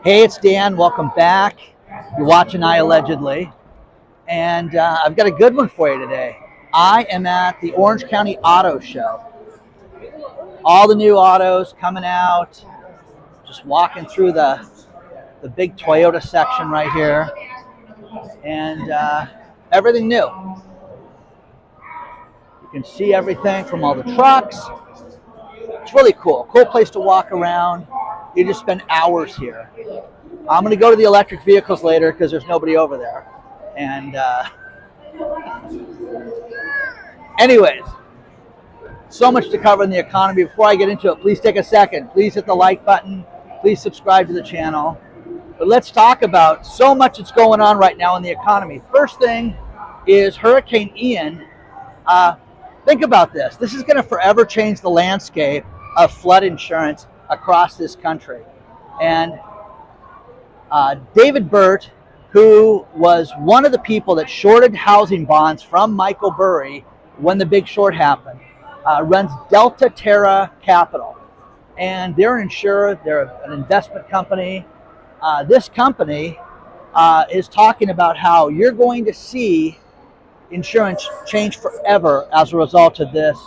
Hey, it's Dan. Welcome back. You're watching iAllegedly. And I've got a good one for you today. I am at the Orange County Auto Show. All the new autos coming out. Just walking through the big Toyota section right here. And everything new. You can see everything from all the trucks. It's really cool. Cool place to walk around. You just spend hours here. I'm going to go to the electric vehicles later because there's nobody over there. And anyways, so much to cover in the economy. Before I get into it, please take a second. Please hit the like button. Please subscribe to the channel. But let's talk about so much that's going on right now in the economy. First thing is Hurricane Ian. Think about this. This is going to forever change the landscape of flood insurance across this country. And David Burt, who was one of the people that shorted housing bonds from Michael Burry when the big short happened, runs Delta Terra Capital. And they're an insurer, they're an investment company. This company is talking about how you're going to see insurance change forever as a result of this,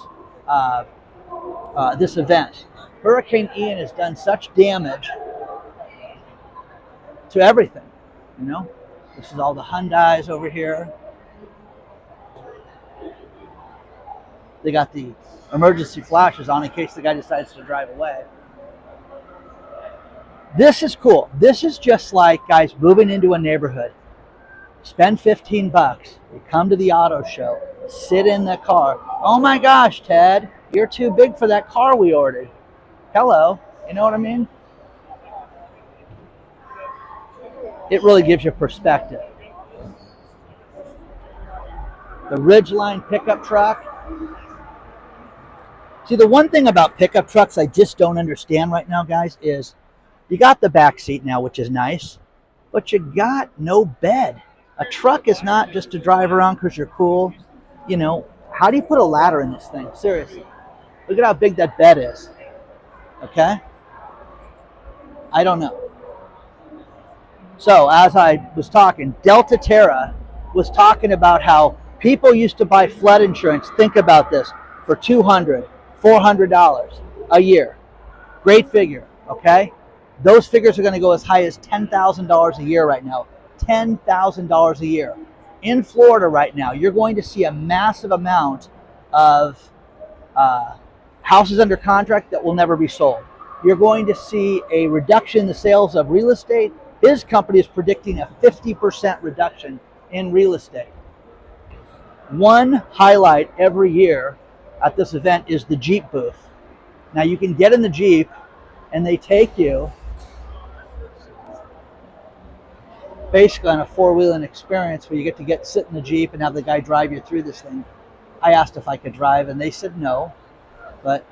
this event. Hurricane Ian has done such damage to everything, you know. This is all the Hyundais over here. They got the emergency flashes on in case the guy decides to drive away. This is cool. This is just like guys moving into a neighborhood. Spend 15 bucks. You come to the auto show. Sit in the car. Oh my gosh, Ted, you're too big for that car we ordered. Hello. You know what I mean? It really gives you perspective. The Ridgeline pickup truck. See, the one thing about pickup trucks I just don't understand right now, guys, is you got the back seat now, which is nice, but you got no bed. A truck is not just to drive around because you're cool. You know, how do you put a ladder in this thing? Seriously. Look at how big that bed is. Okay? I don't know. So, as I was talking, Delta Terra was talking about how people used to buy flood insurance, think about this, for $200, $400 a year. Great figure, okay? Those figures are going to go as high as $10,000 a year right now. $10,000 a year. In Florida right now, you're going to see a massive amount of houses under contract that will never be sold. You're going to see a reduction in the sales of real estate. His company is predicting a 50% reduction in real estate. One highlight every year at this event is the Jeep booth. Now you can get in the Jeep and they take you basically on a four-wheeling experience where you get to sit in the Jeep and have the guy drive you through this thing. I asked if I could drive and they said no, but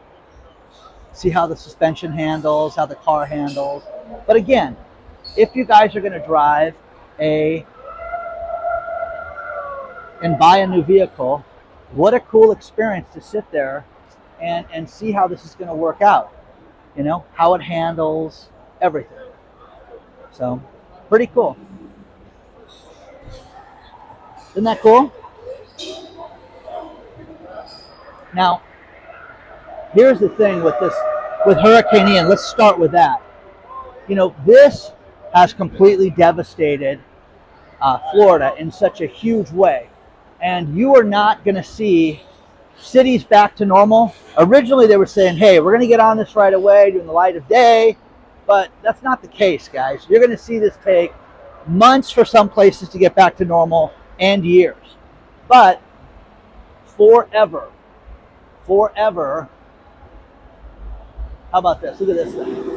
see how the suspension handles, how the car handles. But again, if you guys are going to drive and buy a new vehicle, what a cool experience to sit there and see how this is going to work out. You know, how it handles, everything. So, pretty cool. Isn't that cool? Now, here's the thing with Hurricane Ian. Let's start with that. You know, this has completely devastated Florida in such a huge way. And you are not going to see cities back to normal. Originally, they were saying, hey, we're going to get on this right away during the light of day. But that's not the case, guys. You're going to see this take months for some places to get back to normal and years. But forever. How about this? Look at this thing.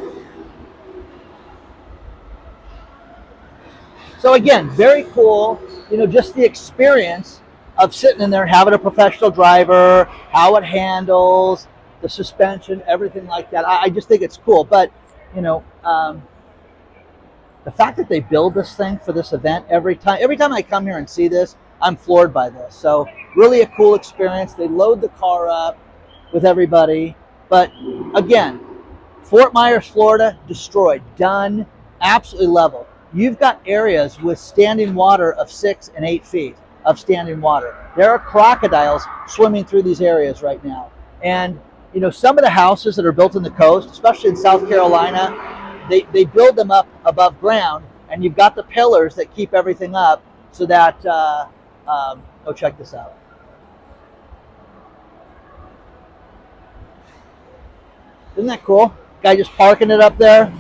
So again, very cool, you know, just the experience of sitting in there, having a professional driver, how it handles, the suspension, everything like that. I just think it's cool. But, you know, the fact that they build this thing for this event every time I come here and see this, I'm floored by this. So really a cool experience. They load the car up with everybody. But again, Fort Myers, Florida, destroyed, done, absolutely level. You've got areas with standing water of 6 and 8 feet of standing water. There are crocodiles swimming through these areas right now. And you know, some of the houses that are built on the coast, especially in South Carolina, they build them up above ground, and you've got the pillars that keep everything up so that, oh, check this out. Isn't that cool? Guy just parking it up there.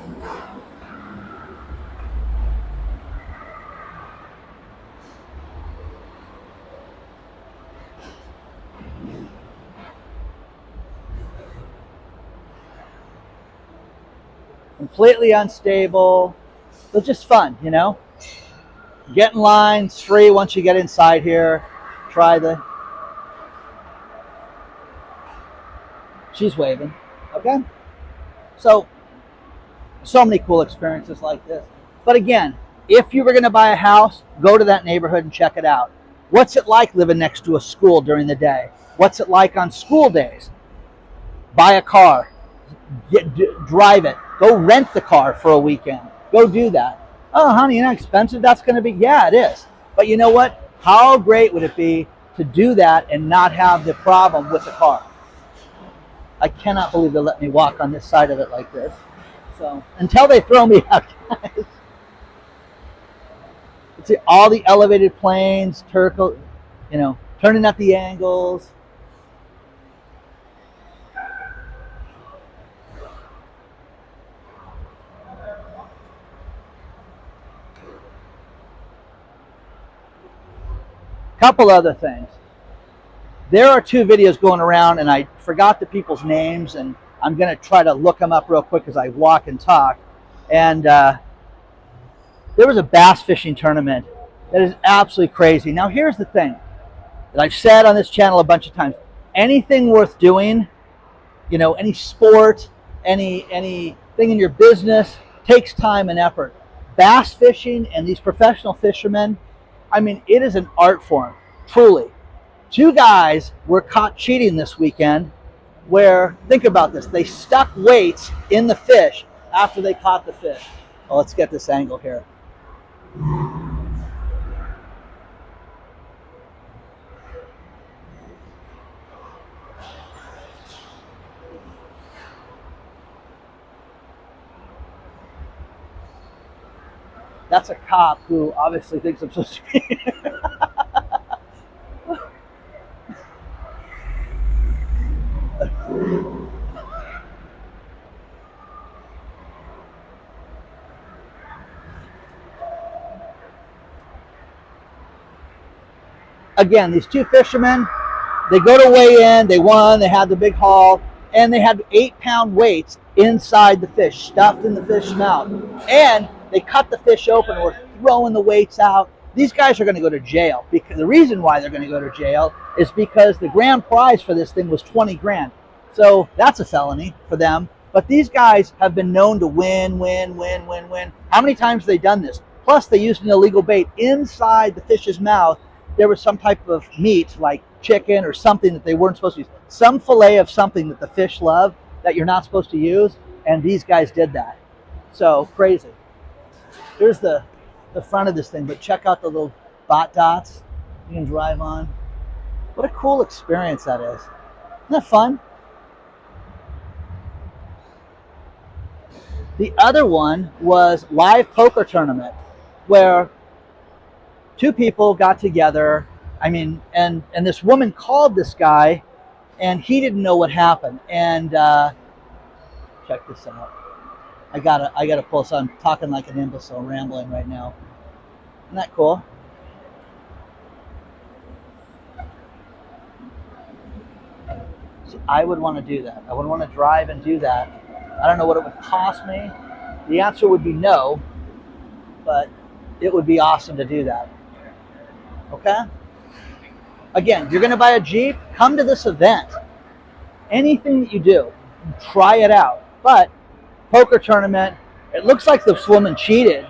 Completely unstable, but just fun, you know? Get in line, it's free once you get inside here. Try the... She's waving, okay? So many cool experiences like this. But again, if you were gonna buy a house, go to that neighborhood and check it out. What's it like living next to a school during the day? What's it like on school days? Buy a car, drive it, go rent the car for a weekend. Go do that. Oh, honey, you know how expensive that's going to be? Yeah, it is. But you know what? How great would it be to do that and not have the problem with the car? I cannot believe they let me walk on this side of it like this. So until they throw me out, guys. See all the elevated planes, turning at the angles. Couple other things. There are 2 videos going around, and I forgot the people's names, and I'm going to try to look them up real quick as I walk and talk. And there was a bass fishing tournament that is absolutely crazy. Now, here's the thing that I've said on this channel a bunch of times. Anything worth doing, you know, any sport, anything in your business takes time and effort. Bass fishing and these professional fishermen, I mean, it is an art form, truly. 2 guys were caught cheating this weekend where, think about this, they stuck weights in the fish after they caught the fish. Oh, let's get this angle here. That's a cop who obviously thinks I'm supposed to be. Again, these 2 fishermen, they go to weigh in, they won, they had the big haul, and they had 8-pound weights inside the fish, stuffed in the fish's mouth. And they cut the fish open and were throwing the weights out. These guys are going to go to jail. Because the reason why they're going to go to jail is because the grand prize for this thing was 20 grand. So that's a felony for them. But these guys have been known to win. How many times have they done this? Plus, they used an illegal bait inside the fish's mouth. There was some type of meat, like chicken or something that they weren't supposed to use. Some fillet of something that the fish love that you're not supposed to use. And these guys did that. So, crazy. Here's the front of this thing, but check out the little bot dots you can drive on. What a cool experience that is. Isn't that fun? The other one was live poker tournament, where 2 people got together. I mean, and this woman called this guy, and he didn't know what happened. And check this out. I gotta pull this. I'm talking like an imbecile, rambling right now. Isn't that cool? See, I would want to do that. I would want to drive and do that. I don't know what it would cost me. The answer would be no, but it would be awesome to do that. Okay? Again, you're going to buy a Jeep, come to this event. Anything that you do, try it out. But poker tournament, it looks like this woman cheated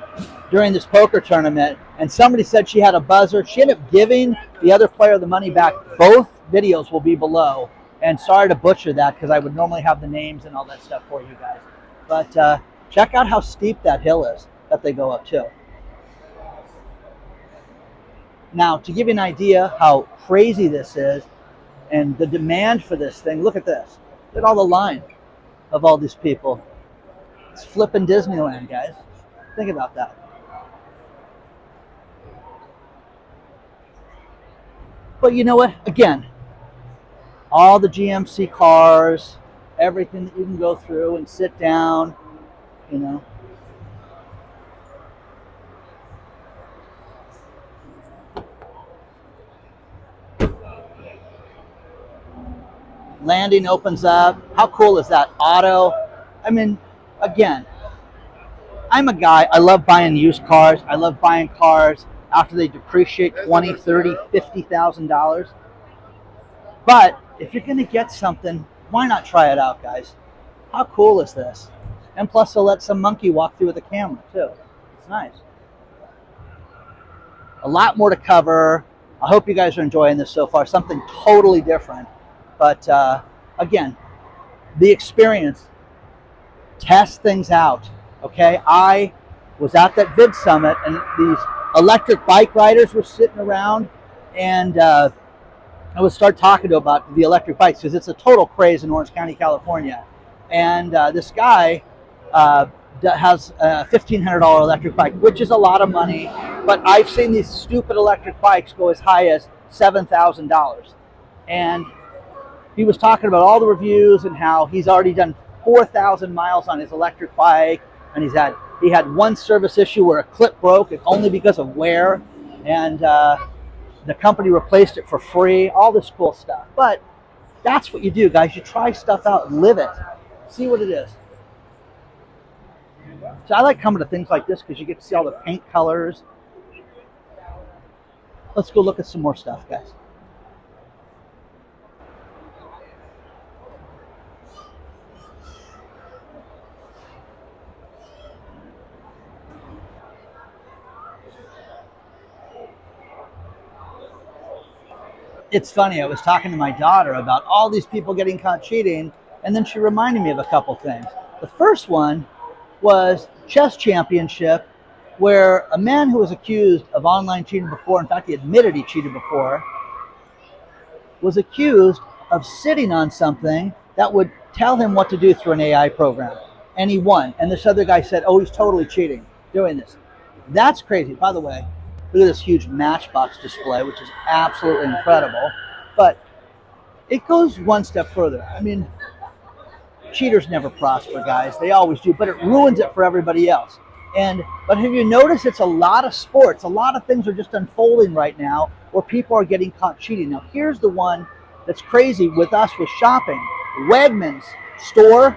during this poker tournament, and somebody said she had a buzzer. She ended up giving the other player the money back. Both videos will be below. And sorry to butcher that, because I would normally have the names and all that stuff for you guys. But check out how steep that hill is. that they go up too. Now, to give you an idea how crazy this is and the demand for this thing, look at this. Look at all the line of all these people. It's flipping Disneyland, guys. Think about that. But you know what? Again, all the GMC cars, everything that you can go through and sit down, you know. Landing opens up. How cool is that? Auto. I mean, again, I'm a guy, I love buying used cars. I love buying cars after they depreciate $20,000, $30,000, $50,000. But if you're going to get something, why not try it out, guys? How cool is this? And plus, they'll let some monkey walk through with a camera, too. It's nice. A lot more to cover. I hope you guys are enjoying this so far. Something totally different. But again, the experience, test things out. Okay, I was at that vid summit and these electric bike riders were sitting around, and I would start talking to them about the electric bikes because it's a total craze in Orange County, California. And this guy has a $1,500 electric bike, which is a lot of money, but I've seen these stupid electric bikes go as high as $7,000. And he was talking about all the reviews and how he's already done 4,000 miles on his electric bike, and he had one service issue where a clip broke, and only because of wear, and the company replaced it for free. All this cool stuff. But that's what you do, guys. You try stuff out and live it. See what it is. So I like coming to things like this because you get to see all the paint colors. Let's go look at some more stuff, guys. It's funny, I was talking to my daughter about all these people getting caught cheating, and then she reminded me of a couple things. The first one was chess championship, where a man who was accused of online cheating before, in fact he admitted he cheated before, was accused of sitting on something that would tell him what to do through an AI program. And he won. And this other guy said, oh, he's totally cheating doing this. That's crazy. By the way, look at this huge Matchbox display, which is absolutely incredible. But it goes one step further. I mean, cheaters never prosper, guys. They always do, but it ruins it for everybody else. But have you noticed it's a lot of sports, a lot of things are just unfolding right now where people are getting caught cheating. Now, here's the one that's crazy with us with shopping. Wegmans store,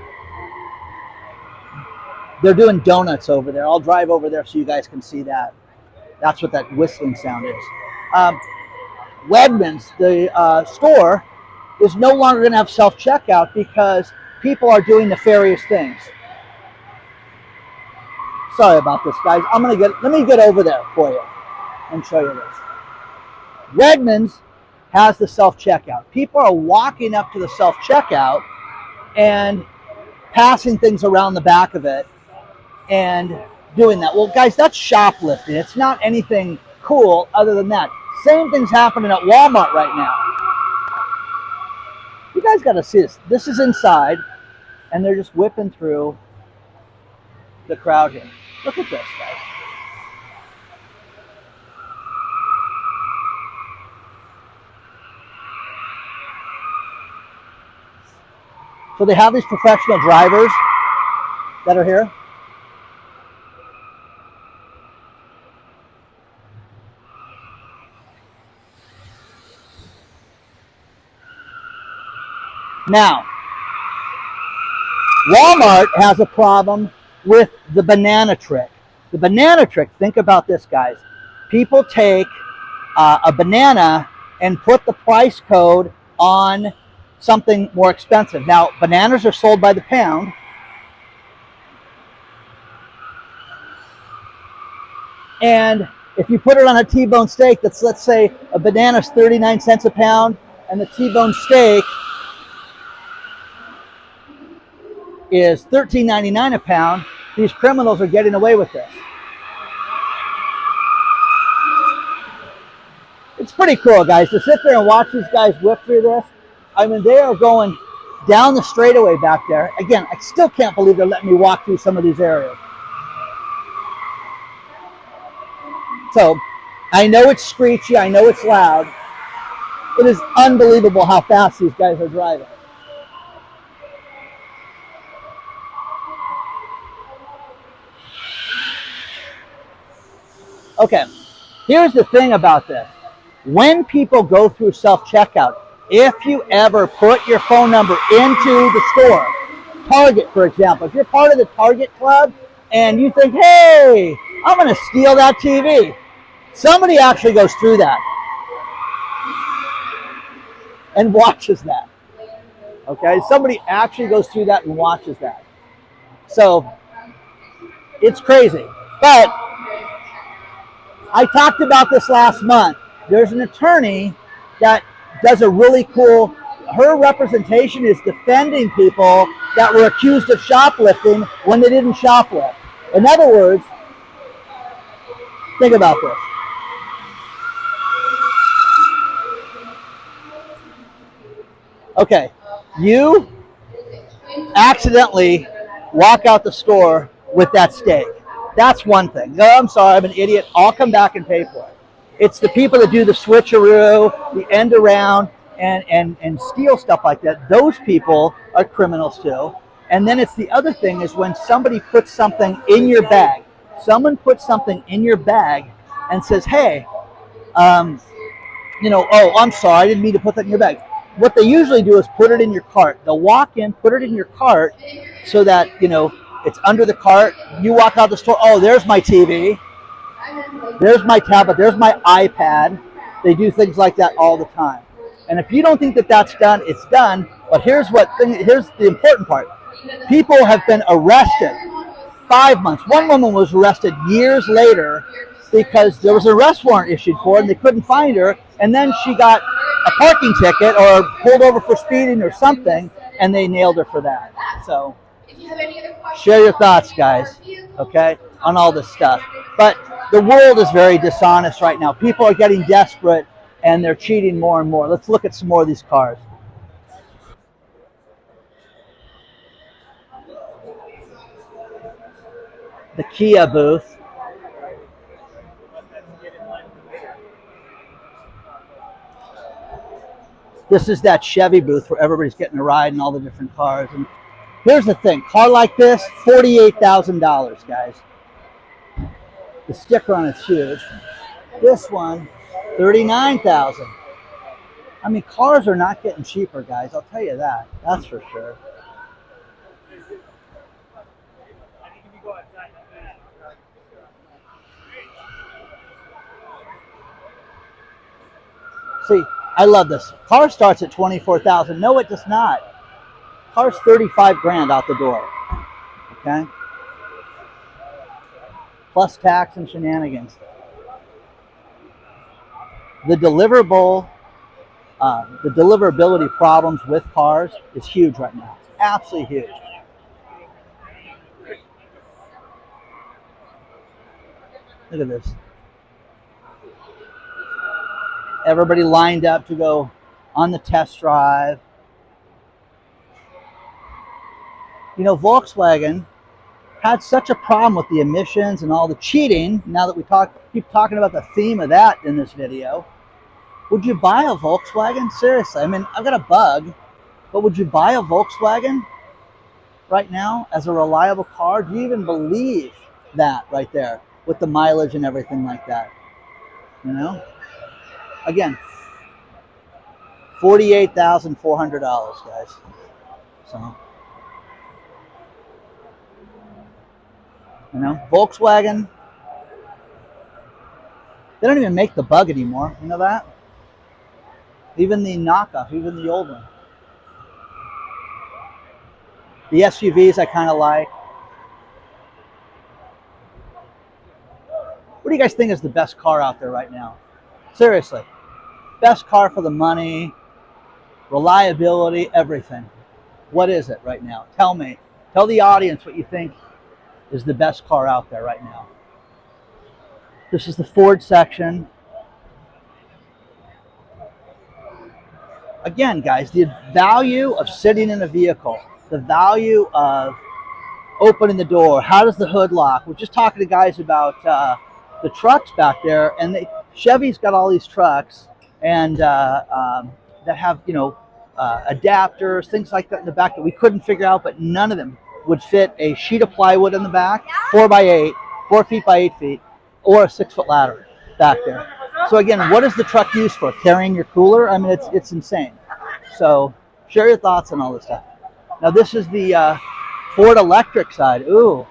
they're doing donuts over there. I'll drive over there so you guys can see that. That's what that whistling sound is. Wegmans, the store, is no longer going to have self-checkout because people are doing nefarious things. Sorry about this, guys. Let me get over there for you and show you this. Wegmans has the self-checkout. People are walking up to the self-checkout and passing things around the back of it and doing that. Well, guys, that's shoplifting. It's not anything cool other than that. Same thing's happening at Walmart right now. You guys got to see this. This is inside, and they're just whipping through the crowd here. Look at this, guys. So they have these professional drivers that are here. Now, Walmart has a problem with the banana trick. The banana trick, think about this, guys. People take a banana and put the price code on something more expensive. Now, bananas are sold by the pound. And if you put it on a T-bone steak, that's, let's say, a banana's 39 cents a pound, and the T-bone steak is $13.99 a pound, these criminals are getting away with this. It's pretty cool, guys, to sit there and watch these guys whip through this. I mean, they are going down the straightaway back there. Again, I still can't believe they're letting me walk through some of these areas. So, I know it's screechy, I know it's loud. It is unbelievable how fast these guys are driving. Okay, here's the thing about this. When people go through self-checkout, if you ever put your phone number into the store, Target, for example, if you're part of the Target club and you think, hey, I'm going to steal that TV, somebody actually goes through that and watches that. Okay, somebody actually goes through that and watches that. So it's crazy. But I talked about this last month. There's an attorney that does a really cool, her representation is defending people that were accused of shoplifting when they didn't shoplift. In other words, think about this. Okay, you accidentally walk out the store with that steak. That's one thing. No, I'm sorry, I'm an idiot. I'll come back and pay for it. It's the people that do the switcheroo, the end around, and steal stuff like that. Those people are criminals too. And then it's the other thing is when somebody puts something in your bag. Someone puts something in your bag and says, hey, oh, I'm sorry, I didn't mean to put that in your bag. What they usually do is put it in your cart. They'll walk in, put it in your cart so that, it's under the cart. You walk out the store, oh, there's my TV. There's my tablet. There's my iPad. They do things like that all the time. And if you don't think that that's done, it's done. But here's the important part. People have been arrested 5 months. One woman was arrested years later because there was an arrest warrant issued for her and they couldn't find her. And then she got a parking ticket or pulled over for speeding or something, and they nailed her for that. So share your thoughts, guys, okay, on all this stuff. But the world is very dishonest right now. People are getting desperate, and they're cheating more and more. Let's look at some more of these cars. The Kia booth. This is that Chevy booth where everybody's getting a ride in all the different cars. And here's the thing, car like this, $48,000, guys. The sticker on it's huge. This one, $39,000. I mean, cars are not getting cheaper, guys. I'll tell you that. That's for sure. See, I love this. Car starts at $24,000. No, it does not. Car's $35,000 out the door. Okay? Plus tax and shenanigans. The deliverability problems with cars is huge right now. Absolutely huge. Look at this. Everybody lined up to go on the test drive. Volkswagen had such a problem with the emissions and all the cheating. Now that we keep talking about the theme of that in this video, would you buy a Volkswagen? Seriously, I mean, I've got a Bug, but would you buy a Volkswagen right now as a reliable car? Do you even believe that right there with the mileage and everything like that? Again, $48,400, guys. So, Volkswagen, they don't even make the Bug anymore. You know that? Even the knockoff, even the old one. The SUVs I kind of like. What do you guys think is the best car out there right now? Seriously. Best car for the money, reliability, everything. What is it right now? Tell me. Tell the audience what you think is the best car out there right now. This is the Ford section. again, guys, the value of sitting in a vehicle, the value of opening the door, how does the hood lock? We're just talking to guys about the trucks back there, and Chevy's got all these trucks and that have, you know, adapters, things like that in the back that we couldn't figure out, but none of them would fit a sheet of plywood in the back, 4x8, 4 feet by 8 feet, or a 6-foot ladder back there. So again, what is the truck used for? Carrying your cooler? I mean, it's insane. So share your thoughts on all this stuff. Now this is the Ford electric side. Ooh,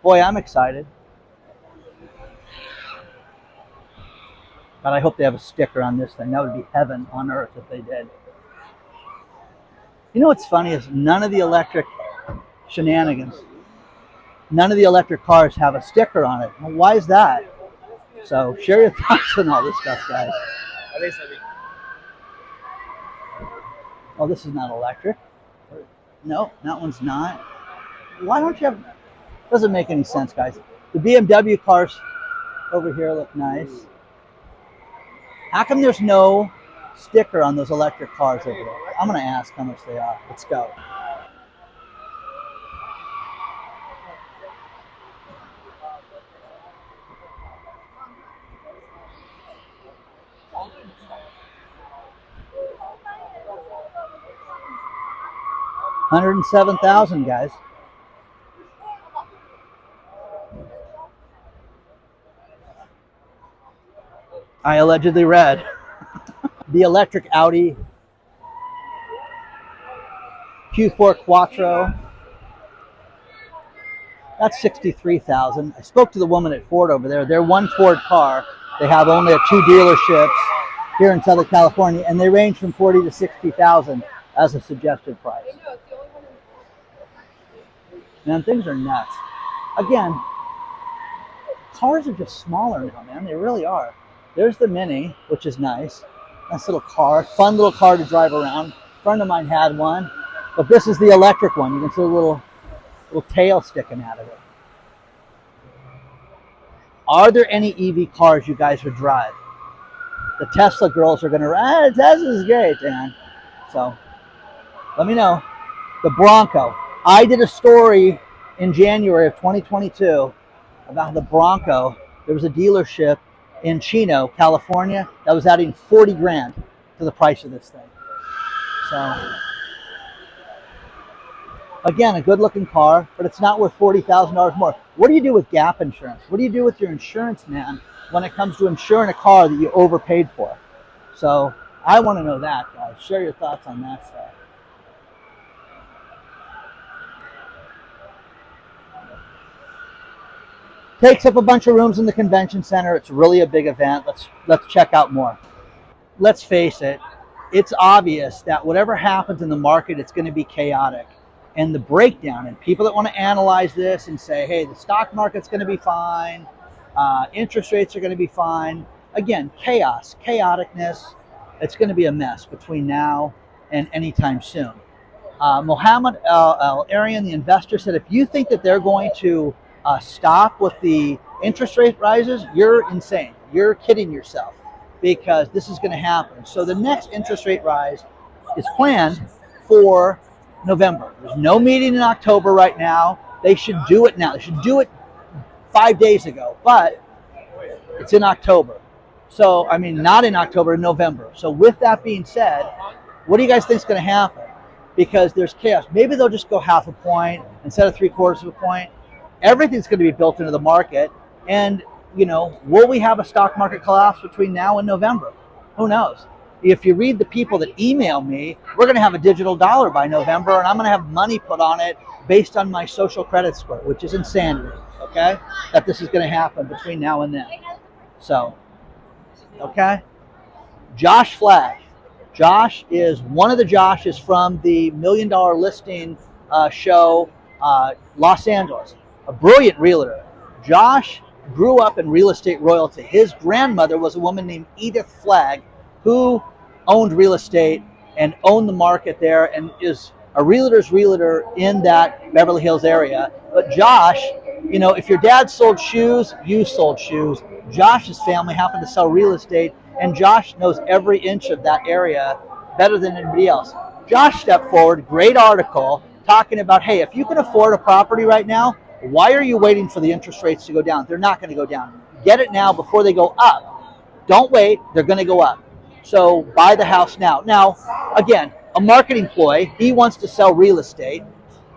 boy, I'm excited. But I hope they have a sticker on this thing. That would be heaven on earth if they did. You know what's funny is none of the electric shenanigans, none of the electric cars have a sticker on it. Well, why is that? So share your thoughts on all this stuff, guys. Oh, this is not electric. No, that one's not. Why don't you have... Doesn't make any sense, guys. The BMW cars over here look nice. How come there's no sticker on those electric cars over there? I'm going to ask how much they are. Let's go. $107,000, guys. I allegedly read. The electric Audi Q4 Quattro. That's $63,000. I spoke to the woman at Ford over there. They're one Ford car. They have only 2 dealerships here in Southern California, and they range from $40,000 to $60,000 as a suggested price. Man, things are nuts. Again, cars are just smaller now, man. They really are. There's the Mini, which is nice. Nice little car, fun little car to drive around. A friend of mine had one, but this is the electric one. You can see a little tail sticking out of it. Are there any EV cars you guys would drive? The Tesla girls are going to, Tesla's great, man. So, let me know. The Bronco. I did a story in January of 2022 about the Bronco. There was a dealership in Chino, California, that was adding 40 grand to the price of this thing. So, again, a good looking car, but it's not worth $40,000 more. What do you do with gap insurance? What do you do with your insurance, man, when it comes to insuring a car that you overpaid for? So, I want to know that, guys. Share your thoughts on that stuff. Takes up a bunch of rooms in the convention center. It's really a big event. Let's check out more. Let's face it, it's obvious that whatever happens in the market, it's going to be chaotic. And the breakdown, and people that want to analyze this and say, hey, the stock market's going to be fine, interest rates are going to be fine. Again, chaos, chaoticness. It's going to be a mess between now and anytime soon. Mohammed Al-Arian, the investor, said if you think that they're going to stop with the interest rate rises, you're insane. You're kidding yourself, because this is going to happen. So the next interest rate rise is planned for November. There's no meeting in October right now. They should do it now. They should do it 5 days ago, but it's in October. So, I mean, not in October, in November. So with that being said, what do you guys think is going to happen? Because there's chaos. Maybe they'll just go half a point instead of 3/4 of a point. Everything's going to be built into the market. And, you know, will we have a stock market collapse between now and November? Who knows? If you read the people that email me, we're going to have a digital dollar by November, and I'm going to have money put on it based on my social credit score, which is insanity, okay? That this is going to happen between now and then. So, okay? Josh Flagg. Josh is one of the Joshes from the $1 Million Listing show, Los Angeles. A brilliant realtor. Josh grew up in real estate royalty. His grandmother was a woman named Edith Flagg, who owned real estate and owned the market there and is a realtor's realtor in that Beverly Hills area. But Josh, you know, if your dad sold shoes, you sold shoes. Josh's family happened to sell real estate, and Josh knows every inch of that area better than anybody else. Josh stepped forward, great article, talking about, hey, if you can afford a property right now, why are you waiting for the interest rates to go down? They're not going to go down. Get it now before they go up. Don't wait, they're going to go up. So buy the house now. Now, again, a marketing ploy, he wants to sell real estate,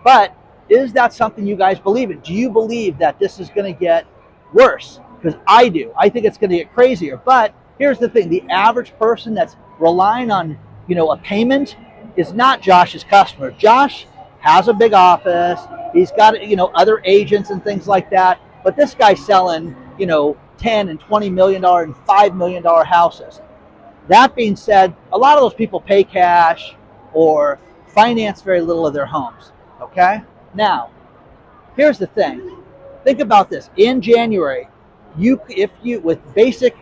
but is that something you guys believe in? Do you believe that this is going to get worse? Because I do. I think it's going to get crazier. But here's the thing. The average person that's relying on, a payment is not Josh's customer. Josh has a big office. He's got, other agents and things like that. But this guy's selling, $10 and $20 million and $5 million houses. That being said, a lot of those people pay cash or finance very little of their homes. Okay? Now, here's the thing. Think about this. In January, if you with basic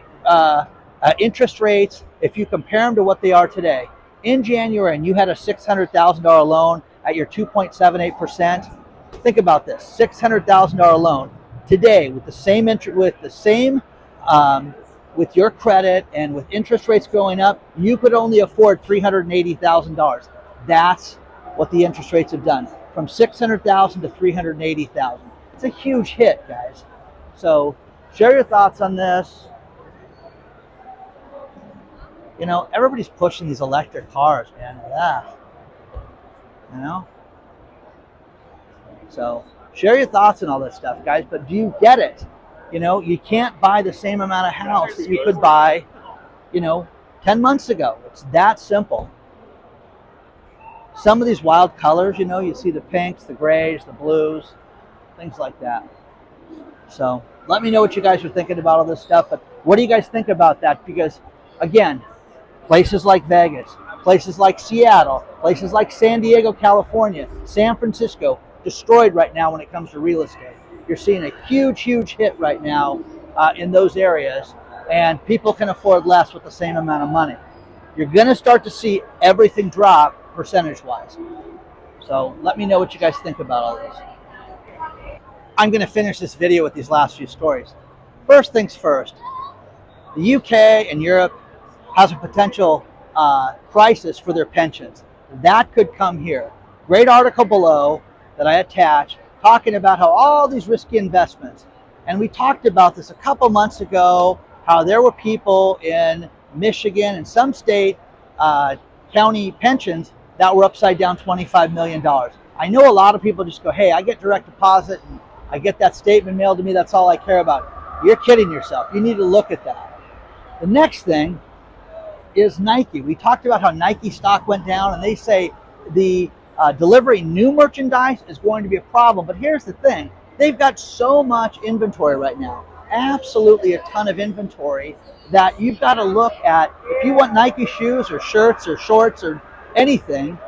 interest rates, if you compare them to what they are today, in January, and you had a $600,000 loan at your 2.78%, think about this: $600,000 loan today with the same with your credit and with interest rates going up, you could only afford $380,000. That's what the interest rates have done, from $600,000 to $380,000. It's a huge hit, guys. So share your thoughts on this. Everybody's pushing these electric cars, man. So share your thoughts on all this stuff, guys. But do you get it? You can't buy the same amount of house that you could buy, 10 months ago. It's that simple. Some of these wild colors, you see the pinks, the grays, the blues, things like that. So let me know what you guys are thinking about all this stuff. But what do you guys think about that? Because, again, places like Vegas, places like Seattle, places like San Diego, California, San Francisco, destroyed right now when it comes to real estate. You're seeing a huge, huge hit right now in those areas, and people can afford less with the same amount of money. You're going to start to see everything drop percentage-wise. So let me know what you guys think about all this. I'm going to finish this video with these last few stories. First things first, the UK and Europe has a potential crisis for their pensions. That could come here. Great article below that I attached, talking about how all these risky investments, and we talked about this a couple months ago, how there were people in Michigan and some state county pensions that were upside down $25 million. I know a lot of people just go, hey, I get direct deposit and I get that statement mailed to me, that's all I care about. You're kidding yourself. You need to look at that. The next thing is Nike. We talked about how Nike stock went down, and they say the delivering new merchandise is going to be a problem. But here's the thing. They've got so much inventory right now, absolutely a ton of inventory, that you've got to look at, if you want Nike shoes or shirts or shorts or anything,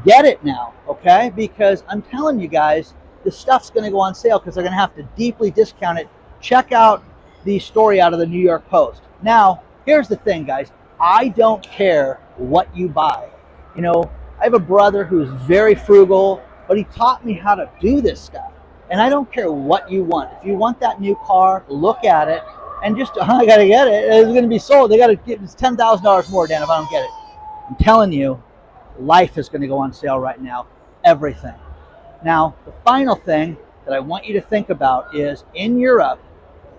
get it now, okay? Because I'm telling you guys, this stuff's going to go on sale because they're going to have to deeply discount it. Check out the story out of the New York Post. Now, here's the thing, guys. I don't care what you buy. I have a brother who's very frugal, but he taught me how to do this stuff. And I don't care what you want. If you want that new car, look at it and just, I got to get it. It's going to be sold. They got to get it's $10,000 more, Dan, if I don't get it. I'm telling you, life is going to go on sale right now. Everything. Now, the final thing that I want you to think about is in Europe,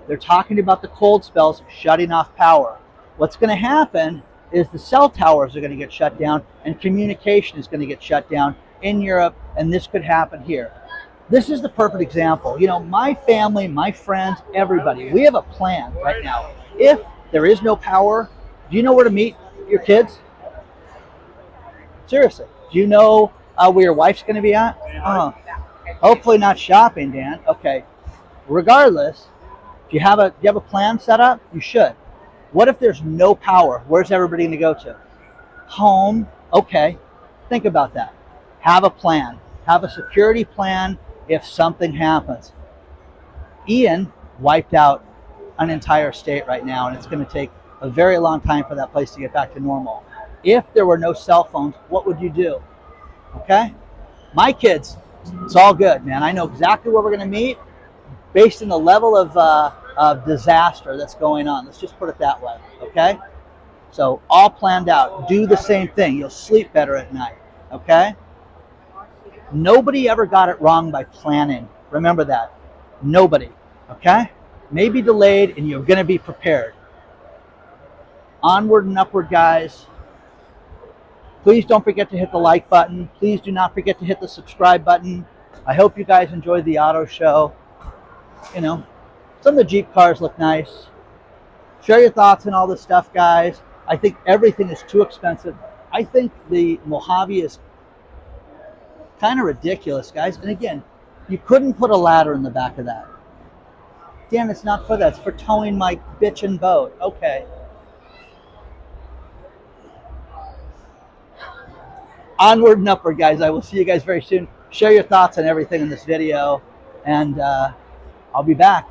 they're talking about the cold spells shutting off power. What's going to happen is the cell towers are going to get shut down and communication is going to get shut down in Europe, and this could happen here. This is the perfect example. My family, my friends, everybody, we have a plan right now. If there is no power, do you know where to meet your kids? Seriously. Do you know where your wife's going to be at? Hopefully not shopping, Dan. Okay. Regardless, do you have a plan set up? You should. What if there's no power? Where's everybody going to go to? Home. Okay. Think about that. Have a plan. Have a security plan if something happens. Ian wiped out an entire state right now, and it's going to take a very long time for that place to get back to normal. If there were no cell phones, what would you do? Okay? My kids, it's all good, man. I know exactly where we're going to meet based on the level of disaster that's going on. Let's just put it that way, okay? So all planned out. Do the same thing. You'll sleep better at night. Okay? Nobody ever got it wrong by planning. Remember that. Nobody. Okay? Maybe delayed, and you're going to be prepared. Onward and upward, guys. Please don't forget to hit the like button. Please do not forget to hit the subscribe button. I hope you guys enjoyed the auto show. You know, some of the Jeep cars look nice. Share your thoughts on all this stuff, guys. I think everything is too expensive. I think the Mojave is kind of ridiculous, guys. And again, you couldn't put a ladder in the back of that. Dan, it's not for that. It's for towing my bitchin' boat. Okay. Onward and upward, guys. I will see you guys very soon. Share your thoughts on everything in this video, and I'll be back.